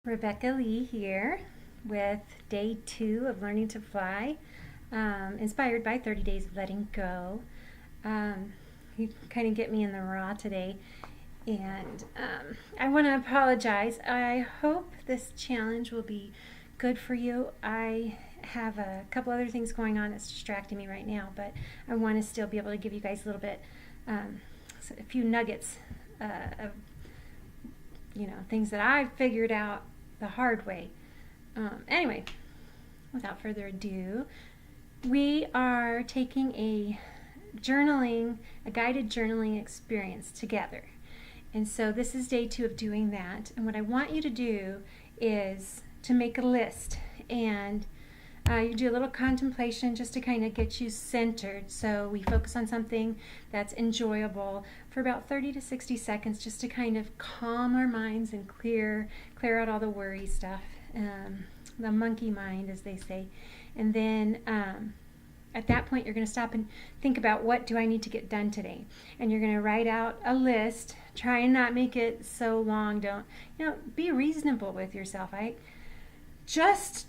Rebecca Lee here with day 2 of Learning to Fly, inspired by 30 Days of Letting Go. You kind of get me in the raw today, and I want to apologize. I hope this challenge will be good for you. I have a couple other things going on that's distracting me right now, but I want to still be able to give you guys a little bit, a few nuggets of things that I've figured out the hard way. Anyway, without further ado, we are taking a guided journaling experience together. And so this is day 2 of doing that. And what I want you to do is to make a list, and you do a little contemplation just to kind of get you centered. So we focus on something that's enjoyable for about 30 to 60 seconds just to kind of calm our minds and clear out all the worry stuff, the monkey mind, as they say. And then at that point, you're going to stop and think about, what do I need to get done today? And you're going to write out a list. Try and not make it so long. Don't, be reasonable with yourself. I just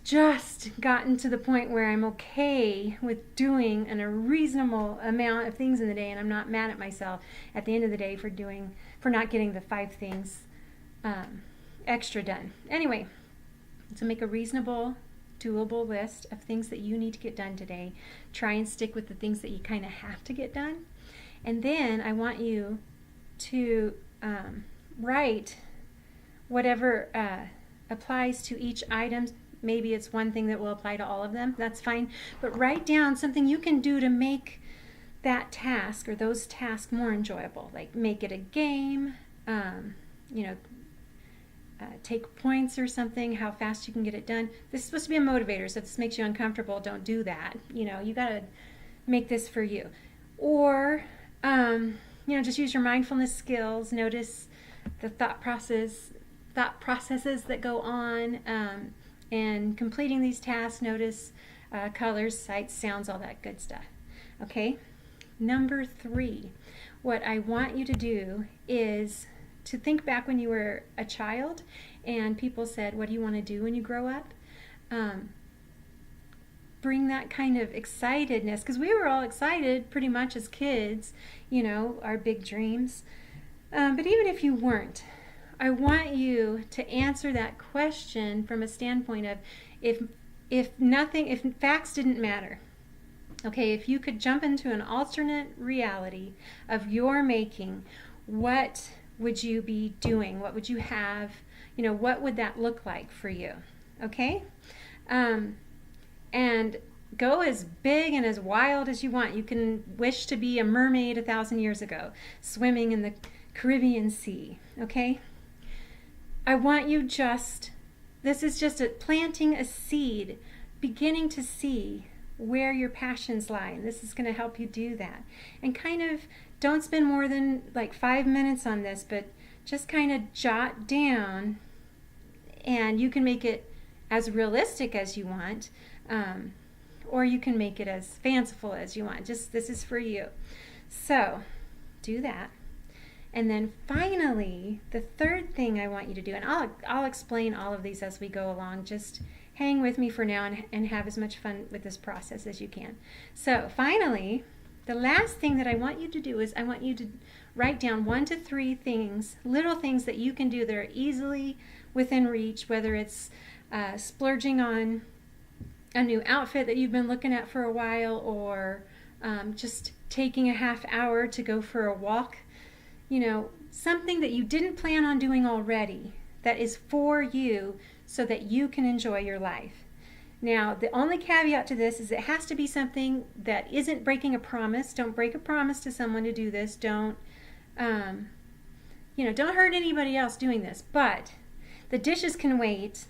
gotten to the point where I'm okay with doing a reasonable amount of things in the day, and I'm not mad at myself at the end of the day for not getting the 5 things extra done. Anyway, so make a reasonable, doable list of things that you need to get done today. Try and stick with the things that you kind of have to get done. And then I want you to write whatever applies to each item. Maybe it's one thing that will apply to all of them. That's fine. But write down something you can do to make that task or those tasks more enjoyable. Like make it a game, take points or something, how fast you can get it done. This is supposed to be a motivator, so if this makes you uncomfortable, don't do that. You got to make this for you. Or, just use your mindfulness skills. Notice the thought processes that go on, and completing these tasks. Notice colors, sights, sounds, all that good stuff. Okay? Number 3, what I want you to do is to think back when you were a child and people said, what do you want to do when you grow up? Bring that kind of excitedness, because we were all excited pretty much as kids, our big dreams. But even if you weren't, I want you to answer that question from a standpoint of, if facts didn't matter, okay, if you could jump into an alternate reality of your making, what would you be doing? What would you have? What would that look like for you? Okay? And go as big and as wild as you want. You can wish to be a mermaid 1,000 years ago, swimming in the Caribbean Sea. Okay? I want you this is just planting a seed, beginning to see where your passions lie. And this is going to help you do that. And kind of don't spend more than 5 minutes on this, but just kind of jot down, and you can make it as realistic as you want, or you can make it as fanciful as you want. This is for you. So do that. And then finally, the third thing I want you to do, and I'll explain all of these as we go along. Just hang with me for now and have as much fun with this process as you can. So finally, the last thing that I want you to do is I want you to write down 1 to 3 things, little things that you can do that are easily within reach, whether it's splurging on a new outfit that you've been looking at for a while, or just taking a half hour to go for a walk. Something that you didn't plan on doing already that is for you so that you can enjoy your life. Now, the only caveat to this is it has to be something that isn't breaking a promise. Don't break a promise to someone to do this. Don't hurt anybody else doing this. But the dishes can wait.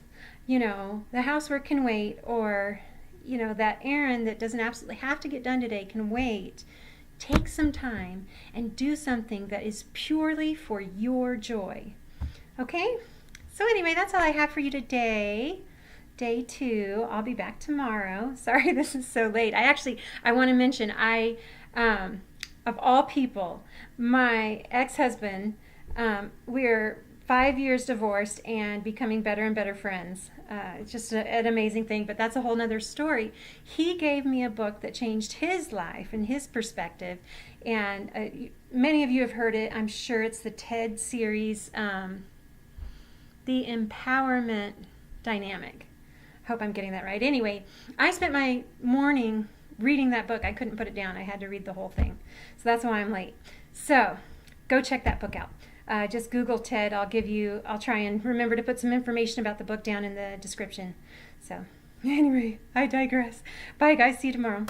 The housework can wait, or that errand that doesn't absolutely have to get done today can wait. Take some time and do something that is purely for your joy. Okay? So anyway, that's all I have for you today. Day 2. I'll be back tomorrow. Sorry this is so late. I want to mention, of all people, my ex-husband, we're 5 years divorced and becoming better and better friends. It's just an amazing thing, but that's a whole nother story. He gave me a book that changed his life and his perspective, and many of you have heard it. I'm sure it's the TED series, The Empowerment Dynamic. Hope I'm getting that right. Anyway, I spent my morning reading that book. I couldn't put it down. I had to read the whole thing. So that's why I'm late. So go check that book out. Just Google TED. I'll try and remember to put some information about the book down in the description. So anyway, I digress. Bye guys. See you tomorrow.